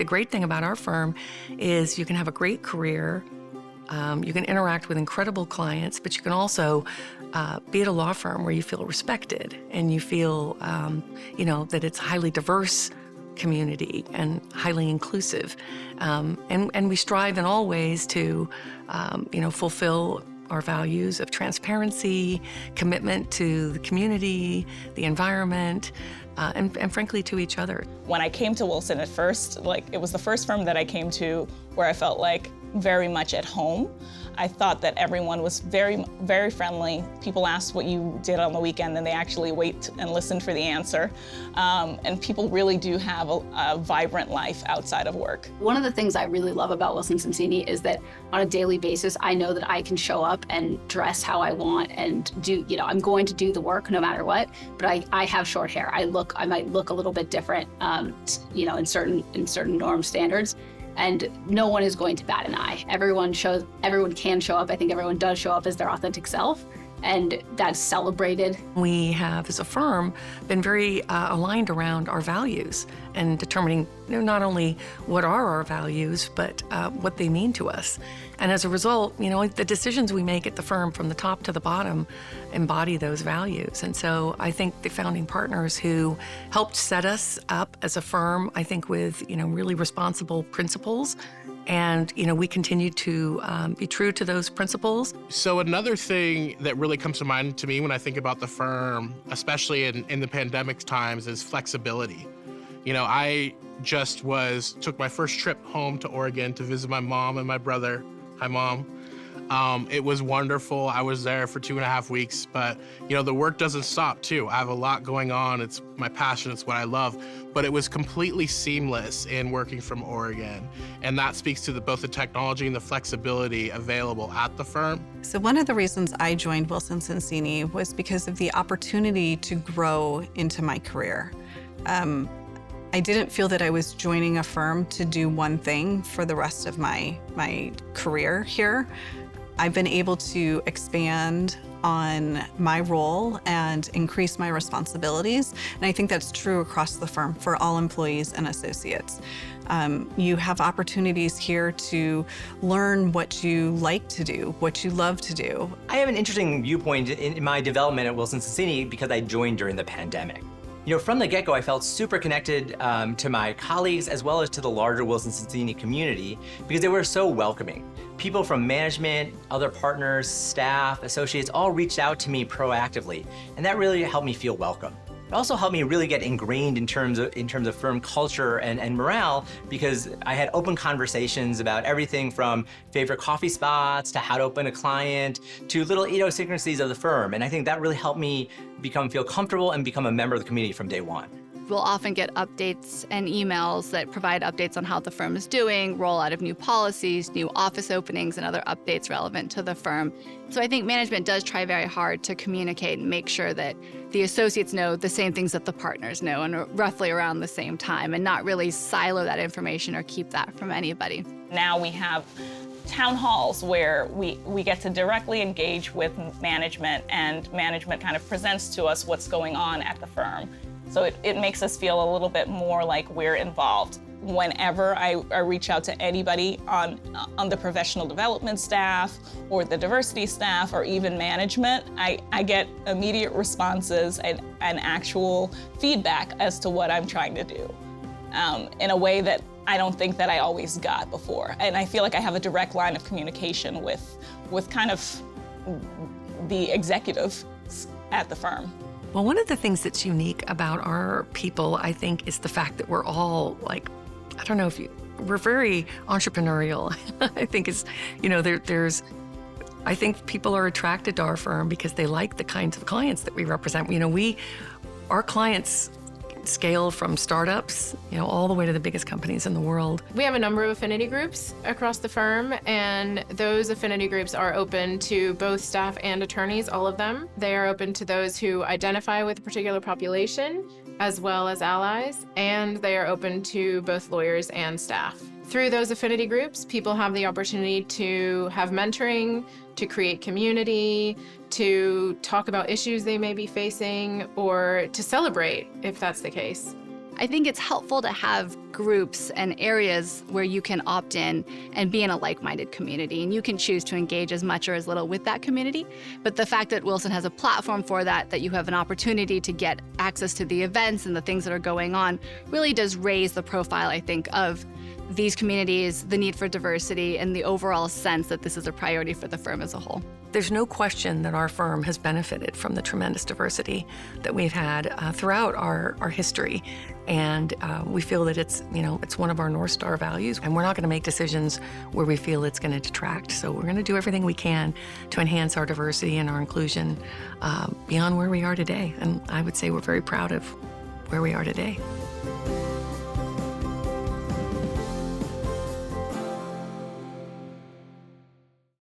the great thing about our firm is you can have a great career, you can interact with incredible clients, but you can also be at a law firm where you feel respected and you feel, that it's a highly diverse community and highly inclusive. And we strive in all ways to, fulfill our values of transparency, commitment to the community, the environment, and frankly, to each other. When I came to Wilson at first, it was the first firm that I came to where I felt like very much at home. I thought that everyone was very, very friendly. People asked what you did on the weekend, and they actually wait and listen for the answer. And people really do have a vibrant life outside of work. One of the things I really love about Wilson Sonsini is that on a daily basis, I know that I can show up and dress how I want and do, I'm going to do the work no matter what, but I have short hair. I might look a little bit different, in certain norm standards. And no one is going to bat an eye. Everyone can show up. I think everyone does show up as their authentic self, and that's celebrated. We have, as a firm, been very aligned around our values and determining not only what are our values, but what they mean to us. And as a result, the decisions we make at the firm from the top to the bottom embody those values. And so I think the founding partners who helped set us up as a firm, I think with, really responsible principles. And, we continue to be true to those principles. So another thing that really comes to mind to me when I think about the firm, especially in the pandemic times, is flexibility. I just took my first trip home to Oregon to visit my mom and my brother. Hi, Mom. It was wonderful. I was there for 2.5 weeks, but the work doesn't stop too. I have a lot going on. It's my passion, it's what I love, but it was completely seamless in working from Oregon. And that speaks to both the technology and the flexibility available at the firm. So one of the reasons I joined Wilson Sonsini was because of the opportunity to grow into my career. I didn't feel that I was joining a firm to do one thing for the rest of my career here. I've been able to expand on my role and increase my responsibilities. And I think that's true across the firm for all employees and associates. You have opportunities here to learn what you like to do, what you love to do. I have an interesting viewpoint in my development at Wilson Sonsini because I joined during the pandemic. From the get-go, I felt super connected to my colleagues as well as to the larger Wilson Sonsini community because they were so welcoming. People from management, other partners, staff, associates all reached out to me proactively, and that really helped me feel welcome. It also helped me really get ingrained in terms of firm culture and morale because I had open conversations about everything from favorite coffee spots to how to open a client to little idiosyncrasies of the firm. And I think that really helped me feel comfortable and become a member of the community from day one. We'll often get updates and emails that provide updates on how the firm is doing, rollout of new policies, new office openings, and other updates relevant to the firm. So I think management does try very hard to communicate and make sure that the associates know the same things that the partners know and roughly around the same time, and not really silo that information or keep that from anybody. Now we have town halls where we get to directly engage with management, and management kind of presents to us what's going on at the firm. So it makes us feel a little bit more like we're involved. Whenever I reach out to anybody on the professional development staff or the diversity staff or even management, I get immediate responses and actual feedback as to what I'm trying to do in a way that I don't think that I always got before. And I feel like I have a direct line of communication with kind of the executives at the firm. Well, one of the things that's unique about our people, I think, is the fact that we're all we're very entrepreneurial. I think I think people are attracted to our firm because they like the kinds of clients that we represent. Our clients scale from startups, all the way to the biggest companies in the world. We have a number of affinity groups across the firm, and those affinity groups are open to both staff and attorneys, all of them. They are open to those who identify with a particular population, as well as allies, and they are open to both lawyers and staff. Through those affinity groups, people have the opportunity to have mentoring, to create community, to talk about issues they may be facing, or to celebrate if that's the case. I think it's helpful to have groups and areas where you can opt in and be in a like-minded community. And you can choose to engage as much or as little with that community. But the fact that Wilson has a platform for that you have an opportunity to get access to the events and the things that are going on, really does raise the profile, I think, of these communities, the need for diversity, and the overall sense that this is a priority for the firm as a whole. There's no question that our firm has benefited from the tremendous diversity that we've had throughout our history. And we feel that it's one of our North Star values, and we're not going to make decisions where we feel it's going to detract. So we're going to do everything we can to enhance our diversity and our inclusion beyond where we are today. And I would say we're very proud of where we are today.